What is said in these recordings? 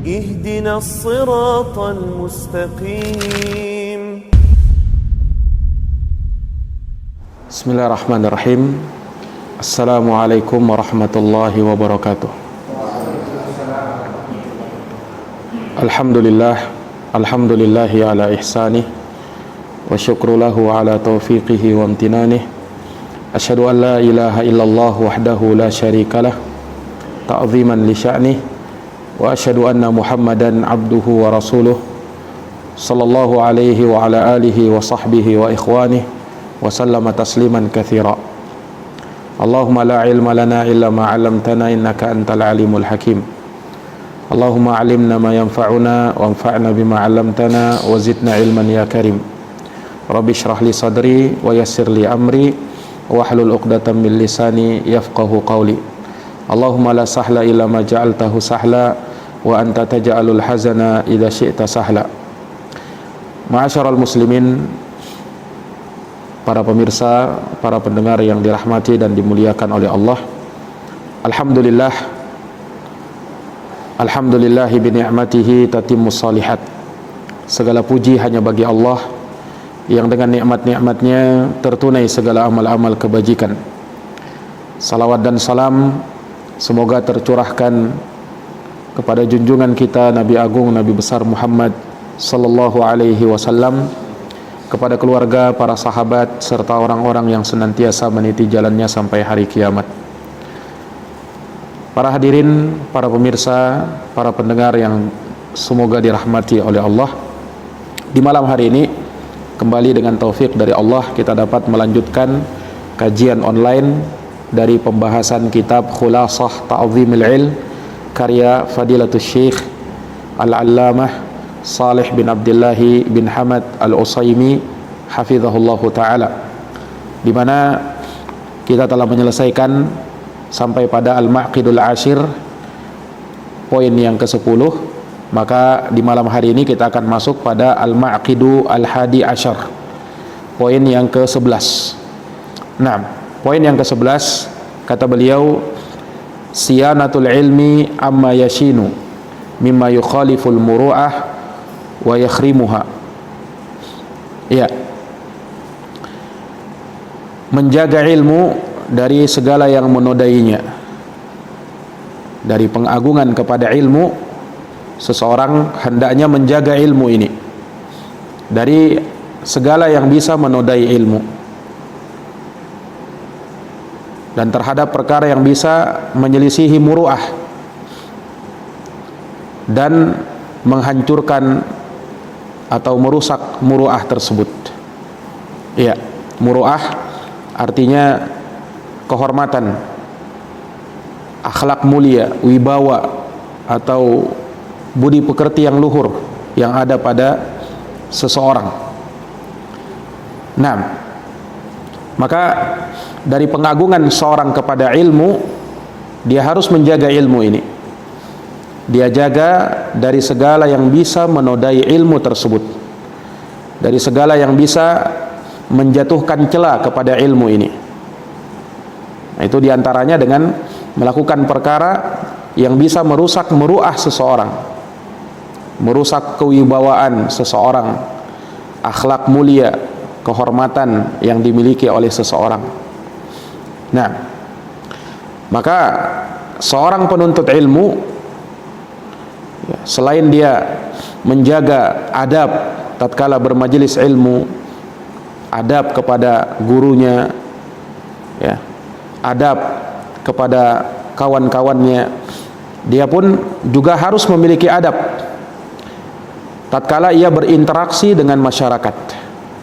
اهدنا الصراط المستقيم. Bismillahirrahmanirrahim. Assalamualaikum warahmatullahi wabarakatuh. Alhamdulillahi ala ihsanih wa syukru lahu ala taufiqihi wa amtinanih. Asyhadu an la ilaha illallah wahdahu la syarikalah ta'ziman li sya'nih, wa asyhadu anna Muhammadan abduhu wa rasuluh sallallahu alaihi wa ala alihi wa sahbihi wa ikhwanih wa sallama tasliman katsira. Allahumma la ilma lana illa ma 'allamtana innaka antal alimul hakim. Allahumma 'allimna ma yanfa'una wanfa'na bima 'allamtana wa zidna ilman ya karim. Rabbi shrah li sadri wa yassir li amri wahlul 'uqdatam min lisani yafqahu qawli. Allahumma la sahla illa ma ja'altahu sahla wa anta taj'alul hazana idza syi'ta sahla. Ma'asyiral muslimin, para pemirsa, para pendengar yang dirahmati dan dimuliakan oleh Allah. Alhamdulillahi bi ni'matihi tatimmus shalihat. Segala puji hanya bagi Allah yang dengan nikmat-nikmatnya tertunai segala amal-amal kebajikan. Salawat dan salam semoga tercurahkan kepada junjungan kita Nabi Agung, Nabi besar Muhammad sallallahu alaihi wasallam, kepada keluarga, para sahabat, serta orang-orang yang senantiasa meniti jalannya sampai hari kiamat. Para hadirin, para pemirsa, para pendengar yang semoga dirahmati oleh Allah, di malam hari ini kembali dengan taufik dari Allah kita dapat melanjutkan kajian online dari pembahasan kitab Khulasah Ta'zimil Ilm karya Fadilatul Syekh Al-Allamah Salih bin Abdillahi bin Hamad Al-Utsaimin hafizahullahu ta'ala, di mana kita telah menyelesaikan sampai pada Al-Ma'qidul Ashir, poin yang ke-10. Maka di malam hari ini kita akan masuk pada Al-Ma'qidu Al-Hadi Ashar, poin yang ke-11. Nah, poin yang ke-11 kata beliau, siyanatul ilmi amma yashinu mimma yukhaliful muru'ah wa yakhrimuha. Ya, menjaga ilmu dari segala yang menodainya. Dari pengagungan kepada ilmu, seseorang hendaknya menjaga ilmu ini dari segala yang bisa menodai ilmu, dan terhadap perkara yang bisa menyelisihi muru'ah dan menghancurkan atau merusak muru'ah tersebut. Ya, muru'ah artinya kehormatan, akhlak mulia, wibawa atau budi pekerti yang luhur yang ada pada seseorang. Nah, maka dari pengagungan seorang kepada ilmu, dia harus menjaga ilmu ini. Dia jaga dari segala yang bisa menodai ilmu tersebut, dari segala yang bisa menjatuhkan celah kepada ilmu ini. Nah, itu diantaranya dengan melakukan perkara yang bisa merusak muru'ah seseorang, merusak kewibawaan seseorang, akhlak mulia, kehormatan yang dimiliki oleh seseorang. Nah, maka seorang penuntut ilmu, selain dia menjaga adab tatkala bermajelis ilmu, adab kepada gurunya, ya, adab kepada kawan-kawannya, dia pun juga harus memiliki adab tatkala ia berinteraksi dengan masyarakat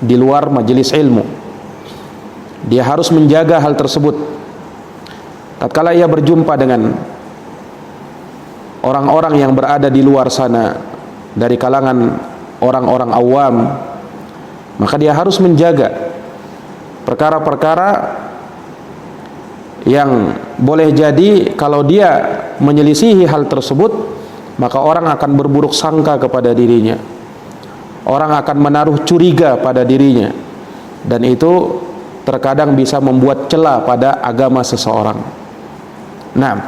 di luar majelis ilmu. Dia harus menjaga hal tersebut. Tatkala ia berjumpa dengan orang-orang yang berada di luar sana dari kalangan orang-orang awam, maka dia harus menjaga perkara-perkara yang boleh jadi kalau dia menyelisihi hal tersebut, maka orang akan berburuk sangka kepada dirinya, orang akan menaruh curiga pada dirinya, dan itu terkadang bisa membuat celah pada agama seseorang. Nah,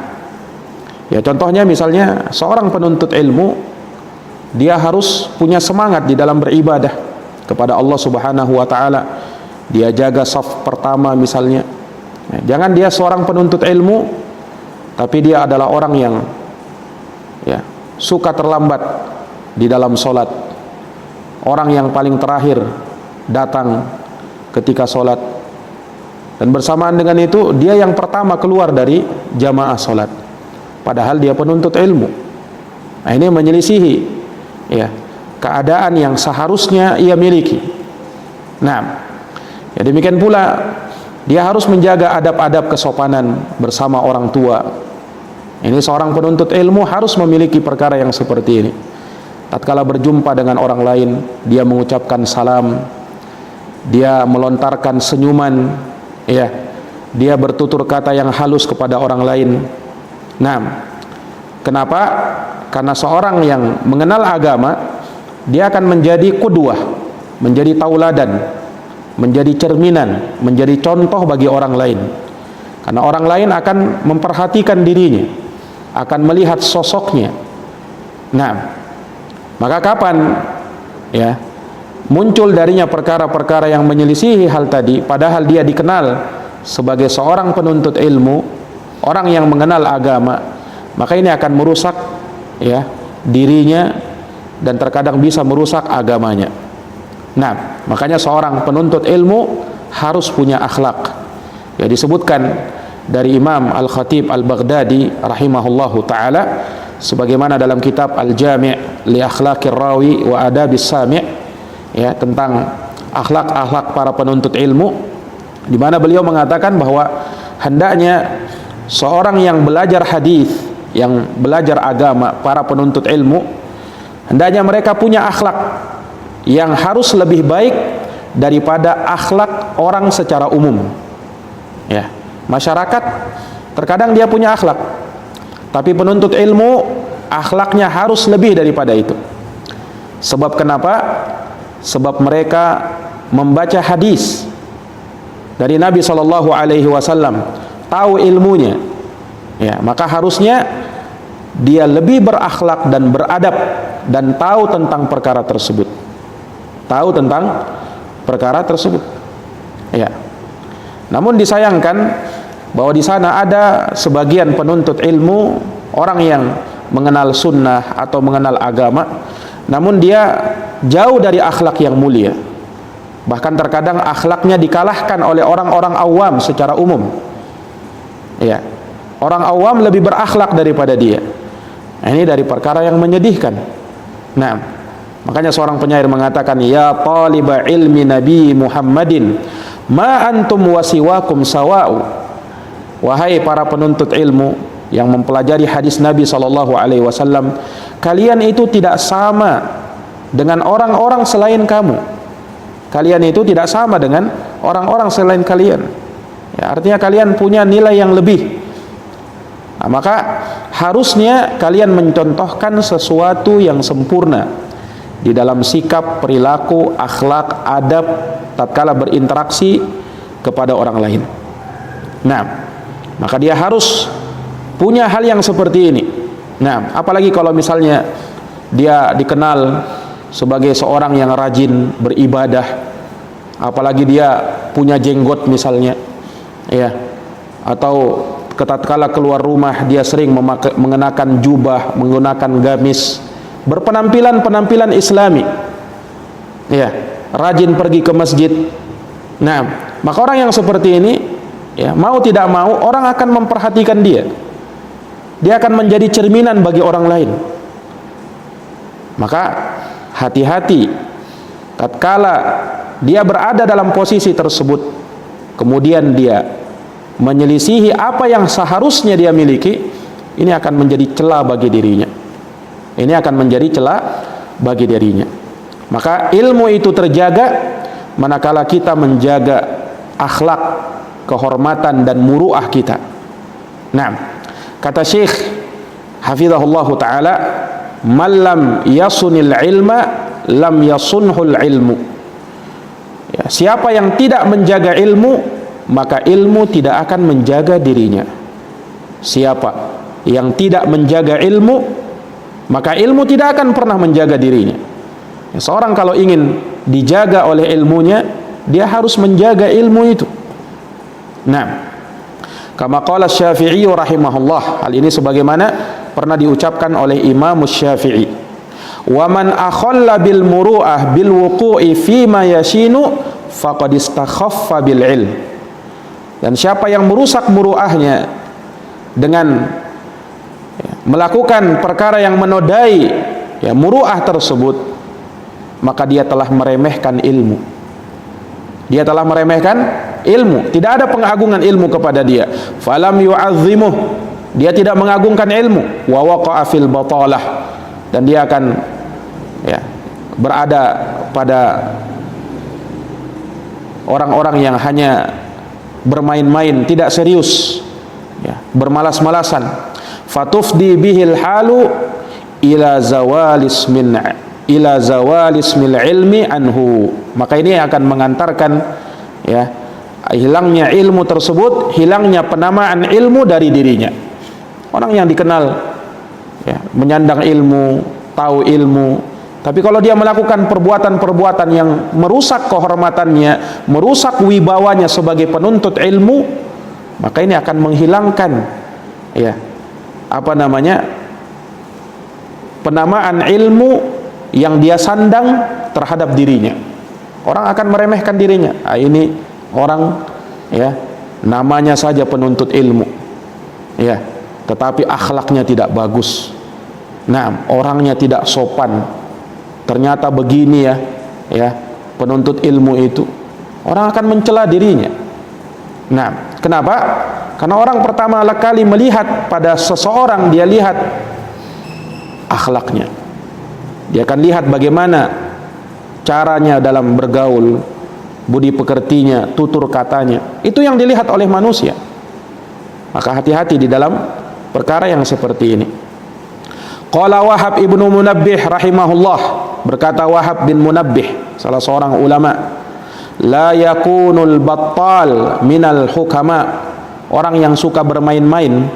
Ya, contohnya misalnya seorang penuntut ilmu, dia harus punya semangat di dalam beribadah kepada Allah Subhanahu wa taala. Dia jaga saf pertama misalnya. Ya, jangan dia seorang penuntut ilmu tapi dia adalah orang yang ya suka terlambat di dalam sholat, orang yang paling terakhir datang ketika sholat, dan bersamaan dengan itu dia yang pertama keluar dari jamaah sholat, padahal dia penuntut ilmu. Nah, ini menyelisihi ya keadaan yang seharusnya ia miliki. Nah, ya demikian pula dia harus menjaga adab-adab kesopanan bersama orang tua. Ini seorang penuntut ilmu harus memiliki perkara yang seperti ini. Tatkala berjumpa dengan orang lain, dia mengucapkan salam, dia melontarkan senyuman, ya, dia bertutur kata yang halus kepada orang lain. Nah, kenapa? Karena seorang yang mengenal agama, dia akan menjadi qudwah, menjadi tauladan, menjadi cerminan, menjadi contoh bagi orang lain. Karena orang lain akan memperhatikan dirinya, akan melihat sosoknya. Nah, maka kapan ya muncul darinya perkara-perkara yang menyelisihi hal tadi, padahal dia dikenal sebagai seorang penuntut ilmu, orang yang mengenal agama, maka ini akan merusak ya dirinya dan terkadang bisa merusak agamanya. Nah, makanya seorang penuntut ilmu harus punya akhlak. Ya, disebutkan dari Imam Al-Khatib Al-Baghdadi rahimahullahu taala sebagaimana dalam kitab Al-Jami' li Akhlaqir Rawi wa Adabis Sami', ya, tentang akhlak-akhlak para penuntut ilmu, di mana beliau mengatakan bahwa hendaknya seorang yang belajar hadis, yang belajar agama, para penuntut ilmu, hendaknya mereka punya akhlak yang harus lebih baik daripada akhlak orang secara umum. Ya, masyarakat terkadang dia punya akhlak, tapi penuntut ilmu akhlaknya harus lebih daripada itu. Sebab kenapa? Sebab mereka membaca hadis dari Nabi SAW, tahu ilmunya, ya, maka harusnya dia lebih berakhlak dan beradab dan tahu tentang perkara tersebut, ya. Namun disayangkan bahwa di sana ada sebagian penuntut ilmu, orang yang mengenal sunnah atau mengenal agama, namun dia jauh dari akhlak yang mulia. Bahkan terkadang akhlaknya dikalahkan oleh orang-orang awam secara umum. Ya, orang awam lebih berakhlak daripada dia. Nah, ini dari perkara yang menyedihkan. Nah, makanya seorang penyair mengatakan, ya taliba ilmi Nabi Muhammadin, ma antum wasiwakum sawa'u. Wahai para penuntut ilmu yang mempelajari hadis Nabi SAW, kalian itu tidak sama dengan orang-orang selain kamu. Kalian itu tidak sama dengan orang-orang selain kalian. Ya, artinya kalian punya nilai yang lebih. Nah, maka harusnya kalian mencontohkan sesuatu yang sempurna di dalam sikap, perilaku, akhlak, adab tatkala berinteraksi kepada orang lain. Nah, maka dia harus punya hal yang seperti ini. Nah, apalagi kalau misalnya dia dikenal sebagai seorang yang rajin beribadah, apalagi dia punya jenggot misalnya, ya, atau tatkala keluar rumah dia sering mengenakan jubah, menggunakan gamis, berpenampilan Islami, ya, rajin pergi ke masjid. Nah, maka orang yang seperti ini, ya, mau tidak mau orang akan memperhatikan dia. Dia akan menjadi cerminan bagi orang lain. Maka hati-hati tatkala dia berada dalam posisi tersebut, kemudian dia menyelisihi apa yang seharusnya dia miliki, ini akan menjadi celah bagi dirinya. Ini akan menjadi celah bagi dirinya. Maka ilmu itu terjaga manakala kita menjaga akhlak, kehormatan dan muruah kita. Nah, kata Syekh hafizahullah taala, man lam yasunil ilma lam yasunhul ilmu. Ya, siapa yang tidak menjaga ilmu, maka ilmu tidak akan menjaga dirinya. Siapa yang tidak menjaga ilmu, maka ilmu tidak akan pernah menjaga dirinya. Seorang kalau ingin dijaga oleh ilmunya, dia harus menjaga ilmu itu. Nah, kama qala Syafi'i rahimahullah, hal ini sebagaimana pernah diucapkan oleh Imam Syafi'i, wa man akhalla bil muru'ah bil wuqu'i fi ma yashinu faqad istakhaffa bil ilm. Dan siapa yang merusak muru'ahnya dengan melakukan perkara yang menodai muru'ah tersebut, maka dia telah meremehkan ilmu. Dia telah meremehkan ilmu, tidak ada pengagungan ilmu kepada dia. Falam yu'azzimuh, dia tidak mengagungkan ilmu. Wa waqa'a fil batalah, dan dia akan berada pada orang-orang yang hanya bermain-main, tidak serius, bermalas-malasan. Fatufdi bihil halu ila zawalis mil ilmi anhu. Maka ini akan mengantarkan hilangnya ilmu tersebut, hilangnya penamaan ilmu dari dirinya. Orang yang dikenal menyandang ilmu, tahu ilmu, tapi kalau dia melakukan perbuatan-perbuatan yang merusak kehormatannya, merusak wibawanya sebagai penuntut ilmu, maka ini akan menghilangkan penamaan ilmu yang dia sandang terhadap dirinya. Orang akan meremehkan dirinya. Ini orang namanya saja penuntut ilmu, tetapi akhlaknya tidak bagus. Nah, orangnya tidak sopan. Ternyata begini penuntut ilmu itu. Orang akan mencela dirinya. Nah, kenapa? Karena orang pertama kali melihat pada seseorang, dia lihat akhlaknya. Dia akan lihat bagaimana caranya dalam bergaul, budi pekertinya, tutur katanya. Itu yang dilihat oleh manusia. Maka hati-hati di dalam perkara yang seperti ini. Qala Wahab ibnu Munabbih rahimahullah, berkata Wahab bin Munabbih, salah seorang ulama, la yakunul battal minal hukama. Orang yang suka bermain-main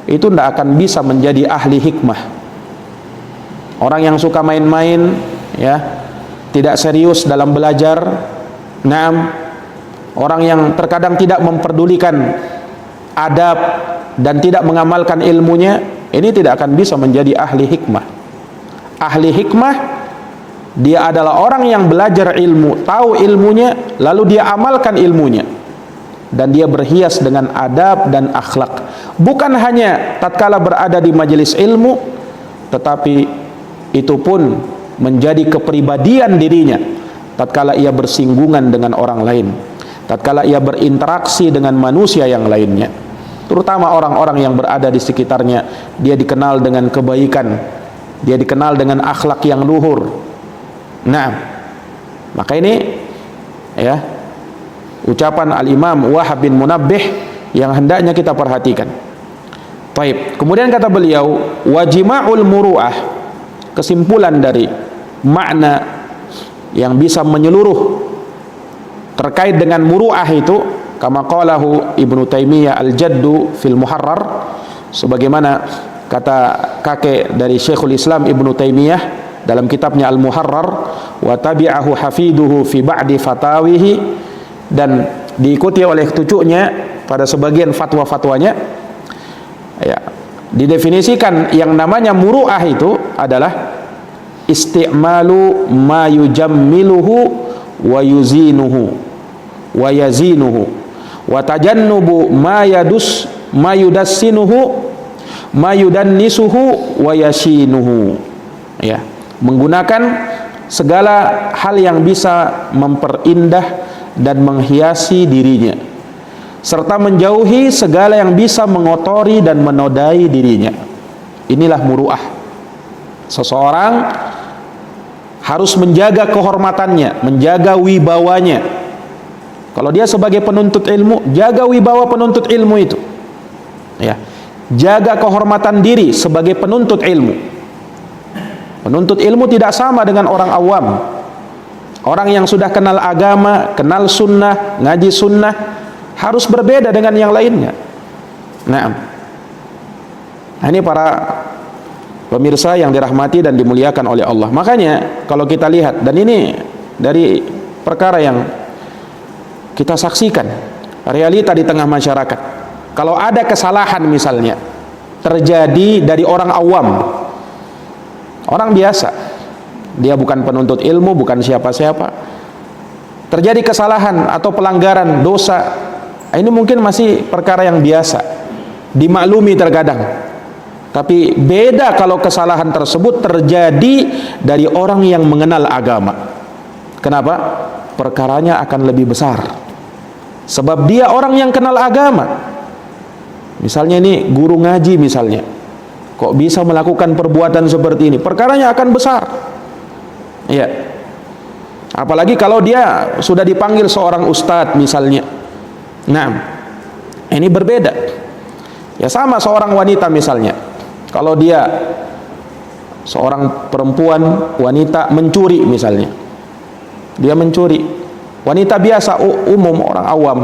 itu tidak akan bisa menjadi ahli hikmah. Orang yang suka main-main, tidak serius dalam belajar, orang yang terkadang tidak memperdulikan adab dan tidak mengamalkan ilmunya, ini tidak akan bisa menjadi ahli hikmah. Ahli hikmah, dia adalah orang yang belajar ilmu, tahu ilmunya, lalu dia amalkan ilmunya, dan dia berhias dengan adab dan akhlak. Bukan hanya tatkala berada di majelis ilmu, tetapi itu pun menjadi kepribadian dirinya tatkala ia bersinggungan dengan orang lain, tatkala ia berinteraksi dengan manusia yang lainnya, terutama orang-orang yang berada di sekitarnya. Dia dikenal dengan kebaikan, dia dikenal dengan akhlak yang luhur. Nah, maka ini ucapan Al-Imam Wahab bin Munabbih yang hendaknya kita perhatikan. Baik, kemudian kata beliau, wajima'ul muru'ah, kesimpulan dari makna yang bisa menyeluruh terkait dengan muru'ah itu, kama qalahu Ibnu Taimiyah al-Jaddu fil Muharrar, sebagaimana kata kakek dari Syekhul Islam Ibnu Taimiyah dalam kitabnya Al-Muharrar, wa tabi'ahu hafiduhu fi ba'di fatawihi, dan diikuti oleh cucunya pada sebagian fatwa-fatwanya. Didefinisikan yang namanya muru'ah itu adalah isti'malu ma yujammiluhu wa yuzinuhu wa yazinuhu wa tajannubu ma yudassinuhu ma yudannisuhu wa yashinuhu. Menggunakan segala hal yang bisa memperindah dan menghiasi dirinya, serta menjauhi segala yang bisa mengotori dan menodai dirinya. Inilah muru'ah. Seseorang harus menjaga kehormatannya, menjaga wibawanya. Kalau dia sebagai penuntut ilmu, jaga wibawa penuntut ilmu itu. Jaga kehormatan diri sebagai penuntut ilmu. Penuntut ilmu tidak sama dengan orang awam. Orang yang sudah kenal agama, kenal sunnah, ngaji sunnah, harus berbeda dengan yang lainnya. Nah, Nah, ini para pemirsa yang dirahmati dan dimuliakan oleh Allah. Makanya kalau kita lihat, dan ini dari perkara yang kita saksikan, realita di tengah masyarakat. Kalau ada kesalahan misalnya terjadi dari orang awam, orang biasa, dia bukan penuntut ilmu, bukan siapa-siapa, terjadi kesalahan atau pelanggaran, dosa, ini mungkin masih perkara yang biasa, dimaklumi terkadang. Tapi beda kalau kesalahan tersebut terjadi dari orang yang mengenal agama. Kenapa? Perkaranya akan lebih besar, sebab dia orang yang kenal agama. Misalnya ini guru ngaji misalnya, kok bisa melakukan perbuatan seperti ini, perkaranya akan besar. Ya, apalagi kalau dia sudah dipanggil seorang ustadz misalnya. Nah, ini berbeda. Ya, sama seorang wanita misalnya, kalau dia seorang perempuan wanita mencuri misalnya, dia mencuri, wanita biasa umum orang awam,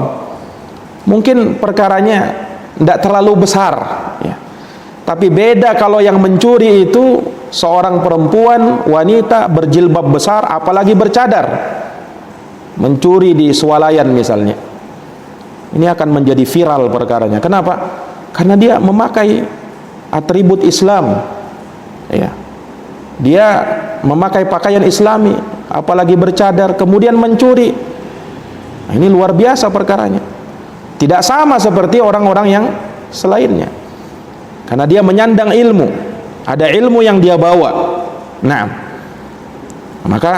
mungkin perkaranya tidak terlalu besar, ya. Tapi beda kalau yang mencuri itu seorang perempuan wanita berjilbab besar, apalagi bercadar, mencuri di swalayan misalnya. Ini akan menjadi viral perkaranya. Kenapa? Karena dia memakai atribut Islam, ya. Dia memakai pakaian Islami, apalagi bercadar, kemudian mencuri. Nah, ini luar biasa perkaranya. Tidak sama seperti orang-orang yang selainnya, karena dia menyandang ilmu, ada ilmu yang dia bawa. Nah, maka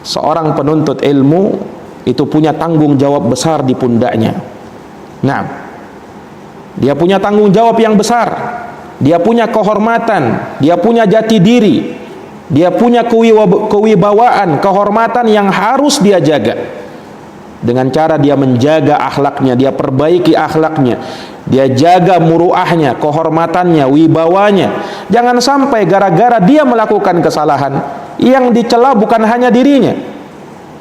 seorang penuntut ilmu itu punya tanggung jawab besar di pundaknya. Nah, dia punya tanggung jawab yang besar, dia punya kehormatan, dia punya jati diri, dia punya kewibawaan, kehormatan yang harus dia jaga. Dengan cara dia menjaga akhlaknya, dia perbaiki akhlaknya, dia jaga muruahnya, kehormatannya, wibawanya. Jangan sampai gara-gara dia melakukan kesalahan, yang dicela bukan hanya dirinya,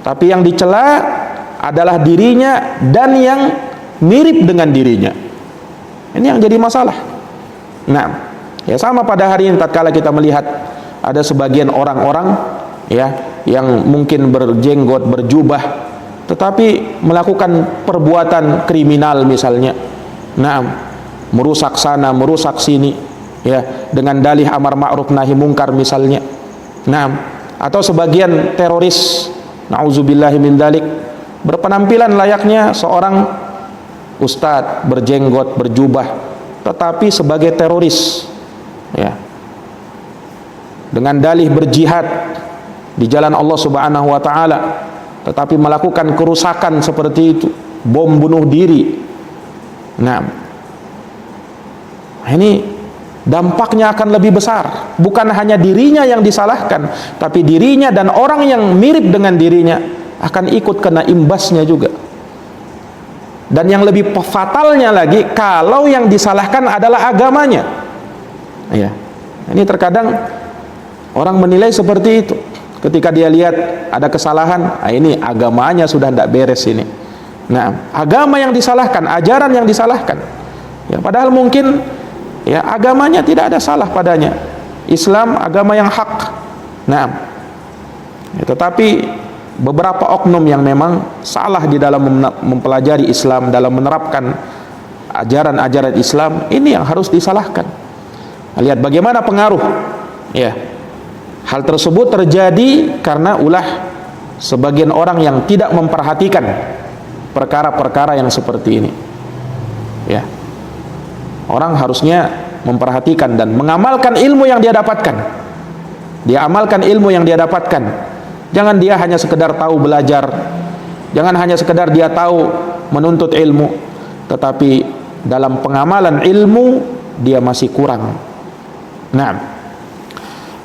tapi yang dicela adalah dirinya dan yang mirip dengan dirinya. Ini yang jadi masalah. Nah, ya sama pada hari ini tatkala kita melihat ada sebagian orang-orang, ya, yang mungkin berjenggot, berjubah, tetapi melakukan perbuatan kriminal misalnya. Nah, merusak sana, merusak sini, ya, dengan dalih amar ma'ruf nahi mungkar misalnya. Nah, atau sebagian teroris, na'udzubillahi min dzalik, berpenampilan layaknya seorang ustadz, berjenggot, berjubah, tetapi sebagai teroris, ya, dengan dalih berjihad di jalan Allah Subhanahu wa taala, tetapi melakukan kerusakan seperti itu, bom bunuh diri. Nah, ini dampaknya akan lebih besar. Bukan hanya dirinya yang disalahkan, tapi dirinya dan orang yang mirip dengan dirinya akan ikut kena imbasnya juga. Dan yang lebih fatalnya lagi, kalau yang disalahkan adalah agamanya. Ya, ini terkadang orang menilai seperti itu. Ketika dia lihat ada kesalahan, ini agamanya sudah tidak beres ini. Nah, agama yang disalahkan, ajaran yang disalahkan. Ya, padahal mungkin, ya, agamanya tidak ada salah padanya. Islam agama yang hak. Nah, ya, tetapi beberapa oknum yang memang salah di dalam mempelajari Islam, dalam menerapkan ajaran-ajaran Islam, ini yang harus disalahkan. Nah, lihat bagaimana pengaruh, ya. Hal tersebut terjadi karena ulah sebagian orang yang tidak memperhatikan perkara-perkara yang seperti ini. Ya, orang harusnya memperhatikan dan mengamalkan ilmu yang dia dapatkan. Dia amalkan ilmu yang dia dapatkan. Jangan dia hanya sekedar tahu belajar, jangan hanya sekedar dia tahu menuntut ilmu, tetapi dalam pengamalan ilmu dia masih kurang. Nah,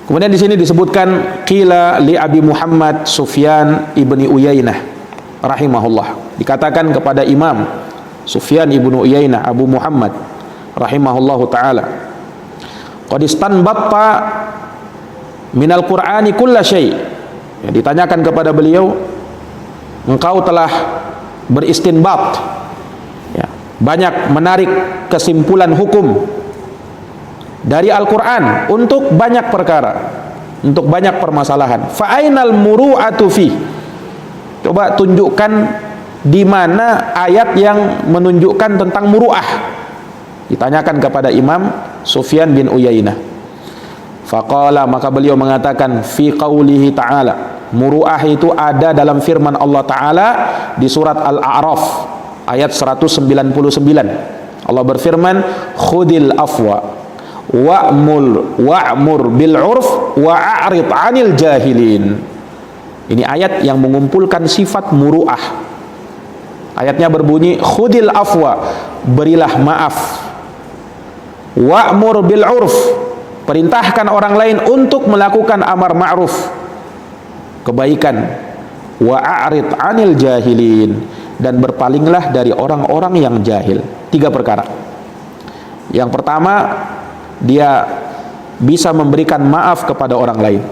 kemudian di sini disebutkan qila li Abi Muhammad Sufyan ibni Uyainah rahimahullah. Dikatakan kepada Imam Sufyan ibnu Uyainah Abu Muhammad rahimahullahu taala, qad istanbatta minal Qur'ani kulla syai'. Ya, ditanyakan kepada beliau, engkau telah beristinbat, ya, banyak menarik kesimpulan hukum dari Al-Quran untuk banyak perkara, untuk banyak permasalahan. Fa'ainal muru'atu fi. Coba tunjukkan di mana ayat yang menunjukkan tentang muru'ah. Ditanyakan kepada Imam Sufyan bin Uyainah. Faqala, maka beliau mengatakan, fi qaulihi ta'ala, muru'ah itu ada dalam firman Allah Ta'ala di surat Al-A'raf ayat 199. Allah berfirman, khudil afwa wa'mur bil urf wa'arid 'anil jahilin. Ini ayat yang mengumpulkan sifat muru'ah. Ayatnya berbunyi, khudil afwa, berilah maaf, wa'mur bil urf, perintahkan orang lain untuk melakukan amar ma'ruf, kebaikan, wa'arid 'anil jahilin, dan berpalinglah dari orang-orang yang jahil. 3 perkara. Yang pertama, dia bisa memberikan maaf kepada orang lain.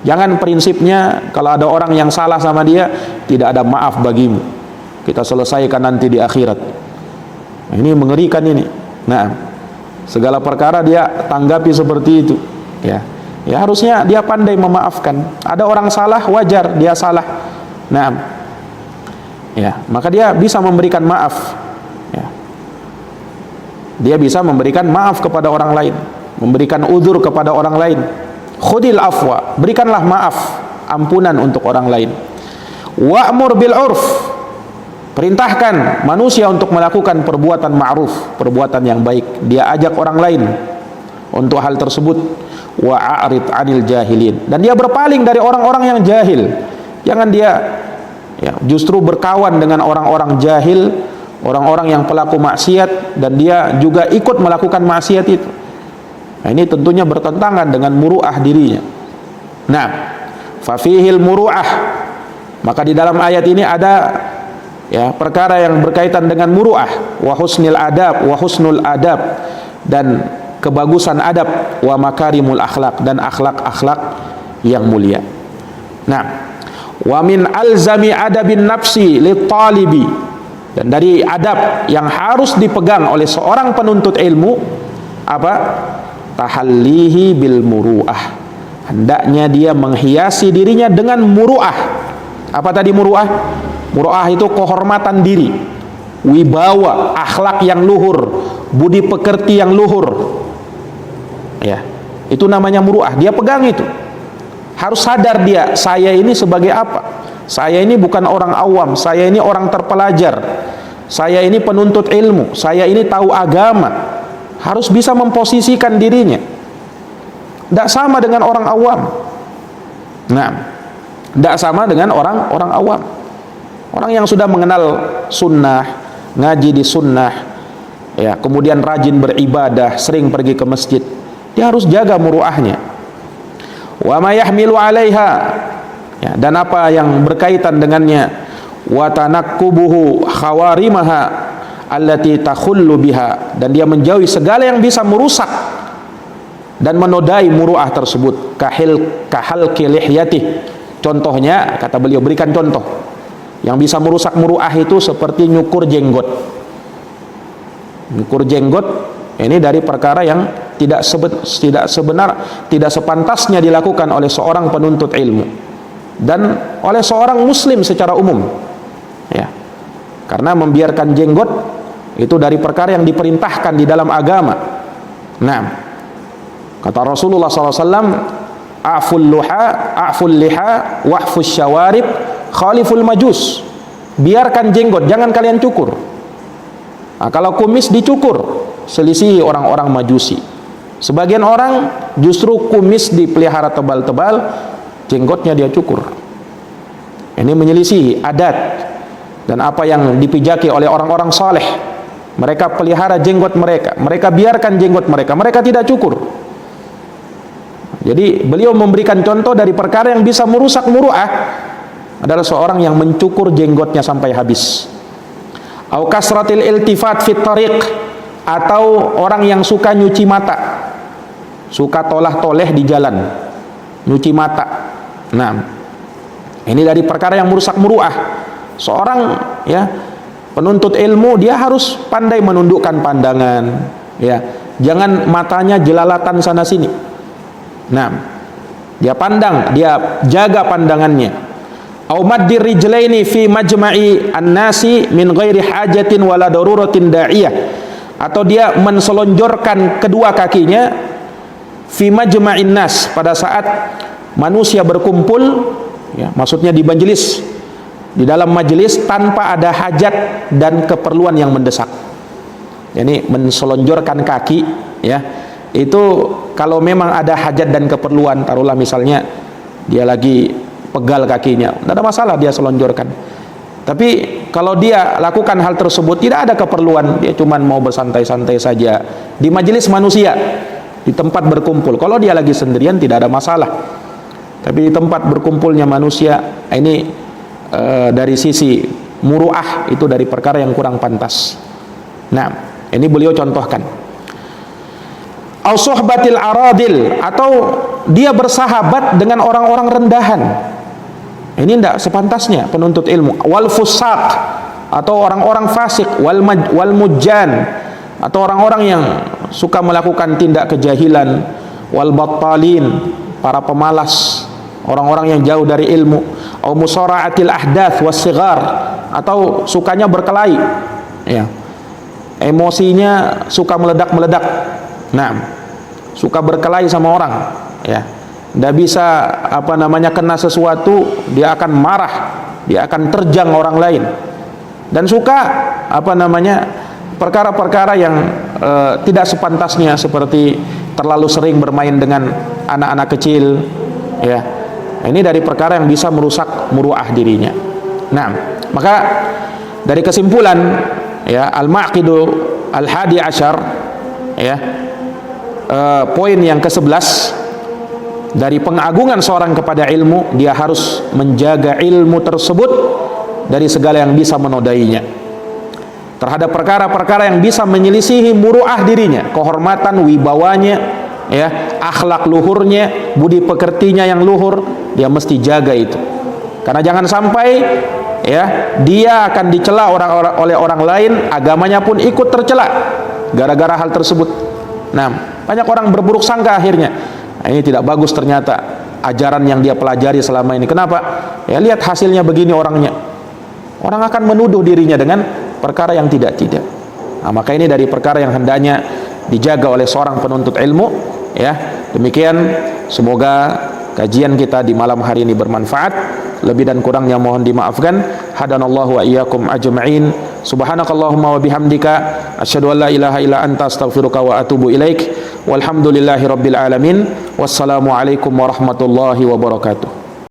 Jangan prinsipnya kalau ada orang yang salah sama dia, tidak ada maaf bagimu, kita selesaikan nanti di akhirat. Nah, ini mengerikan ini. Nah, segala perkara dia tanggapi seperti itu. Ya harusnya dia pandai memaafkan. Ada orang salah, wajar dia salah. Nah, maka dia bisa memberikan maaf. Dia bisa memberikan maaf kepada orang lain, memberikan udzur kepada orang lain. Khudil afwa, berikanlah maaf, ampunan untuk orang lain. Wa'mur bil urf, perintahkan manusia untuk melakukan perbuatan ma'ruf, perbuatan yang baik. Dia ajak orang lain untuk hal tersebut. Wa'arid 'anil jahilin, dan dia berpaling dari orang-orang yang jahil. Jangan dia justru berkawan dengan orang-orang jahil, orang-orang yang pelaku maksiat, dan dia juga ikut melakukan maksiat itu. Nah, ini tentunya bertentangan dengan muru'ah dirinya. Nah, fafihil muru'ah, maka di dalam ayat ini ada perkara yang berkaitan dengan muru'ah, wa husnul adab, dan kebagusan adab, wa makarimul akhlak, dan akhlak-akhlak yang mulia. Nah, wa min alzami adabin nafsi lit talibi, dan dari adab yang harus dipegang oleh seorang penuntut ilmu, apa? Tahallihi bil muru'ah, hendaknya dia menghiasi dirinya dengan muru'ah. Apa tadi muru'ah? Muru'ah itu kehormatan diri, wibawa, akhlak yang luhur, budi pekerti yang luhur. Itu namanya muru'ah. Dia pegang itu. Harus sadar dia, saya ini sebagai apa? Saya ini bukan orang awam, saya ini orang terpelajar, saya ini penuntut ilmu, saya ini tahu agama. Harus bisa memposisikan dirinya. Tidak sama dengan orang awam. Nah, tidak sama dengan orang awam. Orang yang sudah mengenal sunnah, ngaji di sunnah, kemudian rajin beribadah, sering pergi ke masjid, dia harus jaga muru'ahnya. Wa ma yahmilu 'alaiha, dan apa yang berkaitan dengannya. Wa tanakkubuhu khawarimaha allati takhullu biha, dan dia menjauhi segala yang bisa merusak dan menodai muru'ah tersebut. Kahal lihyati, contohnya, kata beliau, berikan contoh yang bisa merusak muru'ah itu seperti nyukur jenggot. Nyukur jenggot ini dari perkara yang tidak sepantasnya dilakukan oleh seorang penuntut ilmu dan oleh seorang muslim secara umum. Karena membiarkan jenggot itu dari perkara yang diperintahkan di dalam agama. Nah, kata Rasulullah SAW, a'ful liha wahfus syawarib khaliful majus, biarkan jenggot, jangan kalian cukur. Nah, kalau kumis dicukur, selisihi orang-orang majusi. Sebagian orang justru kumis dipelihara tebal-tebal, jenggotnya dia cukur. Ini menyelisihi adat dan apa yang dipijaki oleh orang-orang saleh. Mereka pelihara jenggot mereka, mereka biarkan jenggot mereka, mereka tidak cukur. Jadi beliau memberikan contoh dari perkara yang bisa merusak muru'ah adalah seorang yang mencukur jenggotnya sampai habis. Au kasratil iltifat fit tariq, atau orang yang suka nyuci mata, suka tolah-toleh di jalan, nyuci mata. Nah, ini dari perkara yang merusak muru'ah. Seorang penuntut ilmu, dia harus pandai menundukkan pandangan, Ya, jangan matanya jelalatan sana sini. Nah, dia pandang, dia jaga pandangannya. Au maddir rijlaini fi majma'i an-nasi min ghairi hajatin wala daruratin da'iyah, atau dia menselonjorkan kedua kakinya fi majma'in nas, pada saat manusia berkumpul, ya, maksudnya di majelis, di dalam majelis tanpa ada hajat dan keperluan yang mendesak. Yani menselonjorkan kaki, ya, itu kalau memang ada hajat dan keperluan, taruhlah misalnya dia lagi pegal kakinya, tidak ada masalah dia selonjorkan. Tapi kalau dia lakukan hal tersebut tidak ada keperluan, dia cuma mau bersantai-santai saja di majelis manusia, di tempat berkumpul. Kalau dia lagi sendirian tidak ada masalah. Tapi di tempat berkumpulnya manusia, ini dari sisi muru'ah, itu dari perkara yang kurang pantas. Nah, ini beliau contohkan. Au suhbatil aradil, atau dia bersahabat dengan orang-orang rendahan. Ini tidak sepantasnya penuntut ilmu. Wal fusaq, atau orang-orang fasik. Wal mujjan, atau orang-orang yang suka melakukan tindak kejahilan. Wal battalin, para pemalas, orang-orang yang jauh dari ilmu. Au musara'atil ahdath was sigar, atau sukanya berkelahi, ya, emosinya suka meledak-meledak. Nah, suka berkelahi sama orang, ya, tidak bisa kena sesuatu, dia akan marah, dia akan terjang orang lain, dan suka perkara-perkara yang tidak sepantasnya, seperti terlalu sering bermain dengan anak-anak kecil, ya. Ini dari perkara yang bisa merusak muru'ah dirinya. Nah, maka dari kesimpulan, ya, al-maqidu al-hadi asyar, ya, poin yang ke-11 dari pengagungan seorang kepada ilmu, dia harus menjaga ilmu tersebut dari segala yang bisa menodainya, terhadap perkara-perkara yang bisa menyelisihi muru'ah dirinya, kehormatan, wibawanya, ya, akhlak luhurnya, budi pekertinya yang luhur, dia mesti jaga itu. Karena jangan sampai, ya, dia akan dicela oleh orang lain, agamanya pun ikut tercela gara-gara hal tersebut. Nah, banyak orang berburuk sangka akhirnya. Nah, ini tidak bagus ternyata ajaran yang dia pelajari selama ini. Kenapa? Ya, lihat hasilnya begini orangnya. Orang akan menuduh dirinya dengan perkara yang tidak-tidak. Nah, maka ini dari perkara yang hendaknya dijaga oleh seorang penuntut ilmu, ya. Demikian, semoga kajian kita di malam hari ini bermanfaat. Lebih dan kurangnya mohon dimaafkan. Hadanallahu wa iyyakum ajma'in. Subhanakallahumma wa bihamdika asyhadu an la ilaha illa anta astaghfiruka wa atubu ilaik. Walhamdulillahi rabbil alamin. Wassalamu alaikum warahmatullahi wabarakatuh.